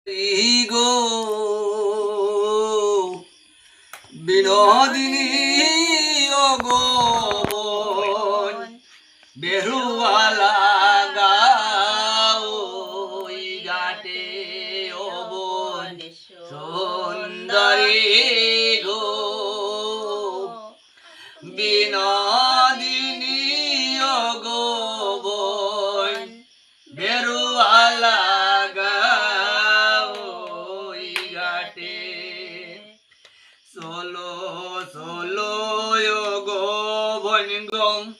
গো বিনোদিনী ও গো বোন বেরুয়ালা গাও ঘাটে ও বোন সুন্দরী গো বিনোদিনী ও গো বোন বেরুয়ালা Solo, solo yo go boningom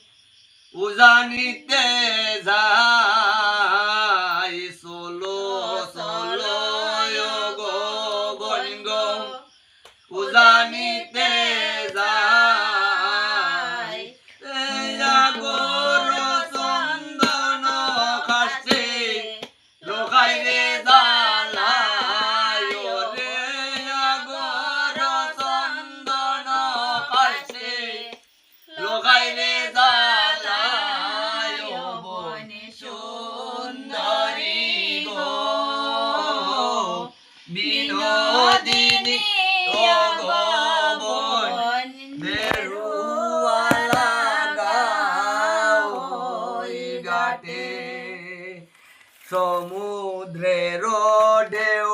uzanite zai solo, solo yo go boningom uzanite zai ya goro sondano kaste lokai re লোকাইরে জ্বালায় বনে সুন্দরী গো বিনোদিনী ও গো বোন বেরুয়ালা গাও ঘাটে সমুদ্রের ঢেউ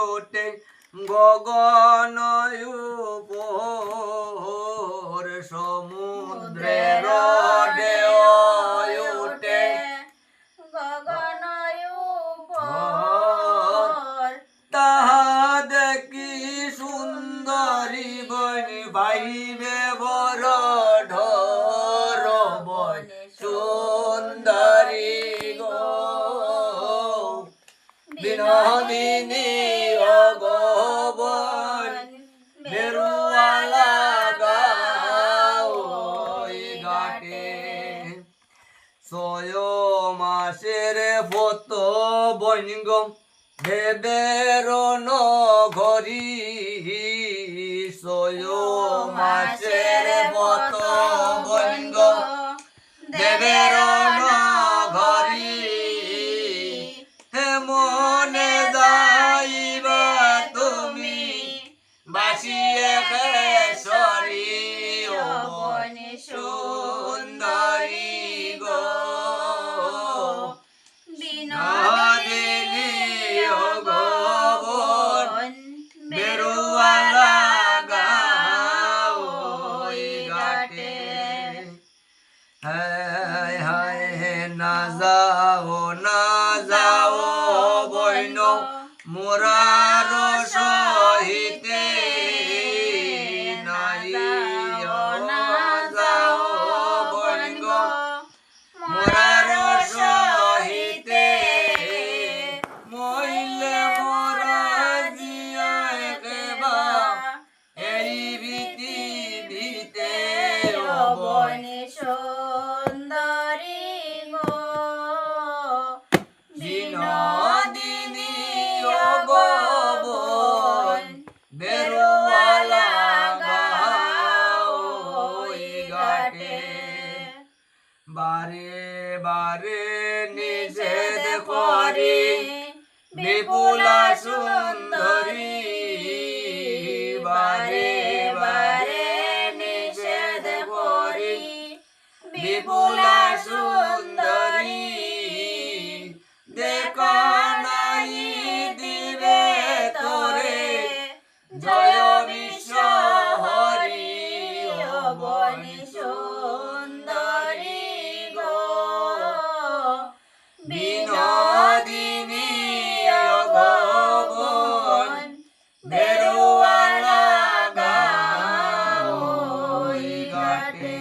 ওঠে গগন উপর সমুদ্রের ঢেউ ওঠে গগন উপর তাহা দেখি সুন্দরী বন ভাইবে বড় ঢোর বন সুন্দরী গো বিনোদিনী ও গো বোন বেরুয়ালা ছয় মাসের পত বনগম দেবের নগরী ছয় মাসের পত বনগম দেবের নগরী মনে যাইবা তুমি বাসিয়ে খেসরি ও বনে সুন্দরী গো বিনোদিনী ও গো বোন বেরুয়ালা গাও ঘাটে হায় হায় না যাও বইন মোরার সহিতে নাই না যাও বইন গো মোরার সহিতে মইলে মোরা জিয়া কেবা এই পৃথিবীতে ও বনে সুন্দরী গো বিনোদিনী ও গো বোন বেরুয়ালা গাও ঘাটে বারে বারে নিষেধ করি বিপুলা সুন্দরী বারে বারে নিষেধ করি বিপুলা সুন্দরী দেখা নাই দিবে তোরে জয় বিশ্ব হরি ও বনে সুন্দরী গো বিনোদিনী ও গো বোন বেরুয়ালা গাও ঘাটে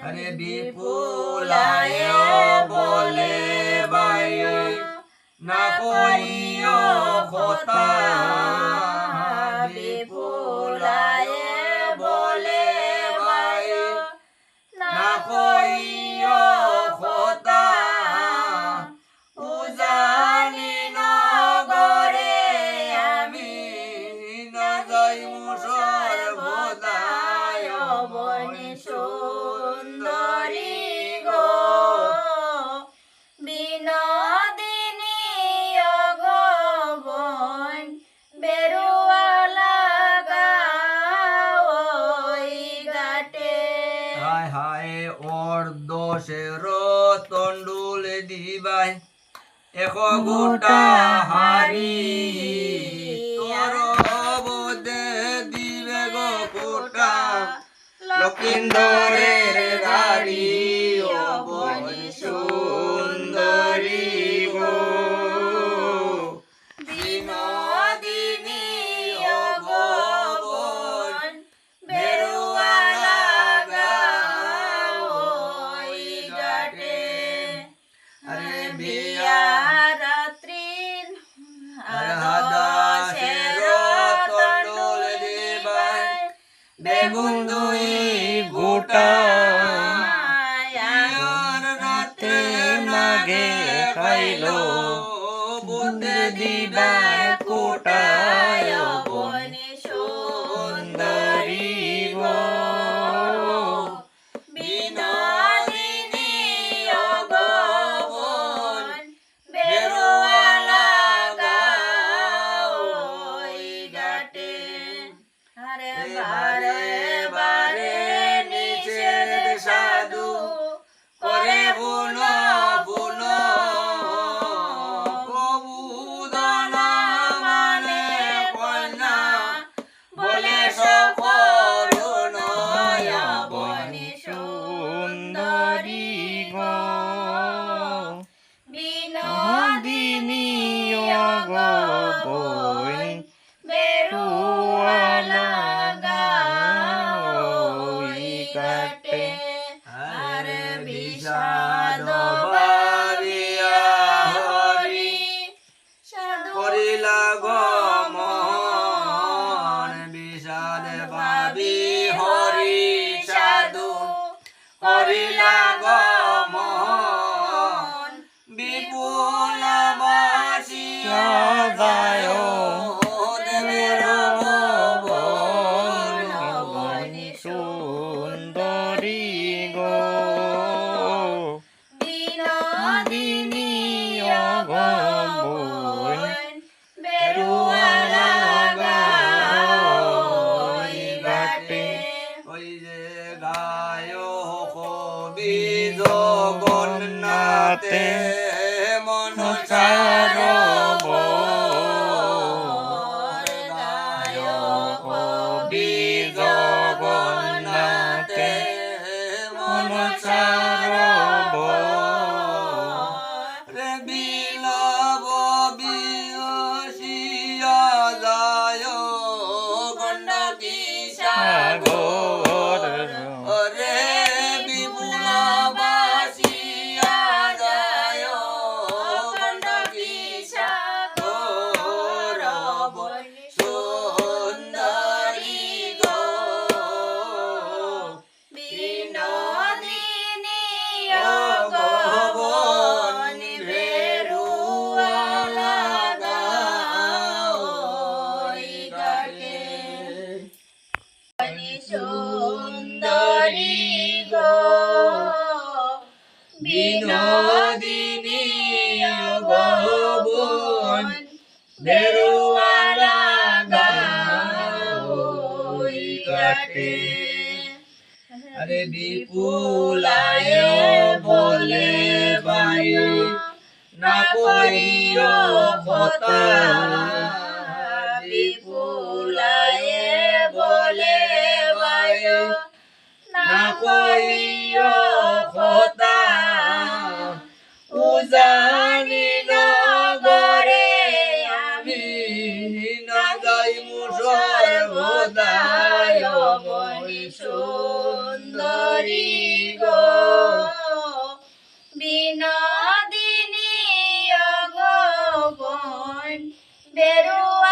আরে বিপুলায় বলে বাই না কইও কথা বিপুলায় বলে বাই না কইও কথা উজানি নগরে আমি না যাই মুসর ভোদায় বনে সুন্দরী গো বিনোদিনী ও গো দশের তণ্ডুল দিবাই এশ গোটা হারি তোর বদে দিবে গো কোটা লক্ষিন্দরের গাড়ি অবনি সুন্দরী গো বিনোদিনী অগবন বেরুয়া লাগা ওই ঘাটে আরে বিয়া রাত্রি আদাসের তণ্ডুল দিবাই বেগুন দুই গোটা রাতে মাগে খাইলো বুদ্ধে দিবাই কোটায় বনে সুন্দরী গো বিনোদিনী অগবন বেরুয়া লাগা ওই ঘাটে আরে বারে বারে নিষেধ সাধু করে বুন বুন প্রভুদন মানে কন্যা বলে সকরুণ বনে সুন্দরী গো বিনোদিনী অগবন বেরুয়া লাগা ওই ঘাটে আর বিষাদ ভাবিয়া হরি করিলা গমন বিষাদ ভাবি হরি সাধু করিলা গমন বিপুল বাসিয়া যায় দেবের ভবন বনি সুন্দরী গো বিনোদিনী অগবন বেরুয়া লাগা ওই ঘাটে ওই যে গায় কবি জগন্নাথে মনসার গায় কবি জগন্নাথে মনসার রে বিলব বিয়সিয়া যায় গণ্ডকী সাগর রে বিপুল বাসিয়া যায় গণ্ডকী সাগর বনি সুন্দরী গো বিনোদিনী অগবন বেরুয়া লাগা ওই ঘাটে বনি সুন্দরী গো বিনোদিনী অগবন বেরুয়া লাগা ওই ঘাটে আরে বিপুলায় বলে বায়ু না করিও কথা বিপুলায় বলে বায়ু না করিও কথা উজানি নগরে আমি না যাই মুসর ভোদায় বনি সুন্দরী গো বিনোদিনী অগবন বেরুয়া